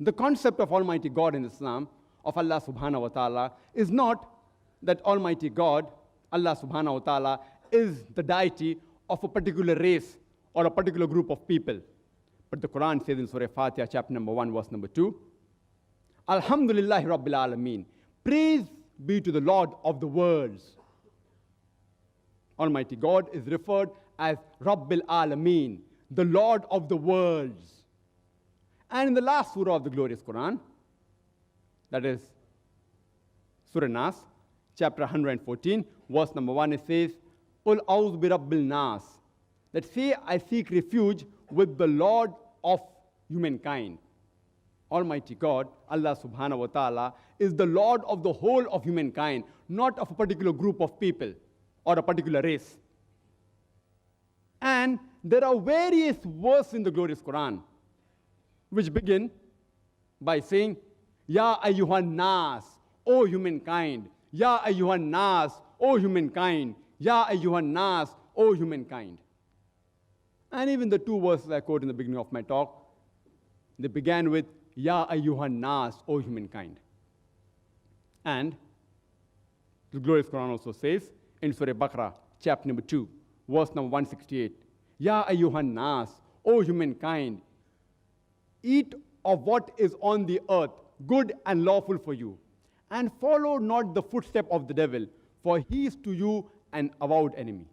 The concept of Almighty God in Islam, of Allah subhanahu wa ta'ala, is not that Almighty God, Allah subhanahu wa ta'ala, is the deity of a particular race or a particular group of people. But the Quran says in Surah Fatiha, chapter number 1, verse number 2, Alhamdulillahi Rabbil Alameen. Praise be to the Lord of the worlds. Almighty God is referred as Rabbil Alameen, the Lord of the worlds. And in the last surah of the glorious Quran, that is Surah Nas, chapter 114, verse number 1, it says, Qul a'udhu bi Rabbil Nas. That say, I seek refuge with the Lord of humankind. Almighty God, Allah subhanahu wa ta'ala, is the Lord of the whole of humankind, not of a particular group of people or a particular race. And there are various verses in the glorious Quran which begin by saying, Ya ayyuhan nas, O humankind. Ya ayyuhan nas, O humankind. Ya ayyuhan nas, O humankind. And even the two verses I quote in the beginning of my talk, they began with, Ya ayyuhan nas, O humankind. And the glorious Quran also says in Surah Baqarah, chapter number 2, verse number 168, Ya ayyuhan nas, O humankind, eat of what is on the earth, good and lawful for you, and follow not the footstep of the devil, for he is to you an avowed enemy.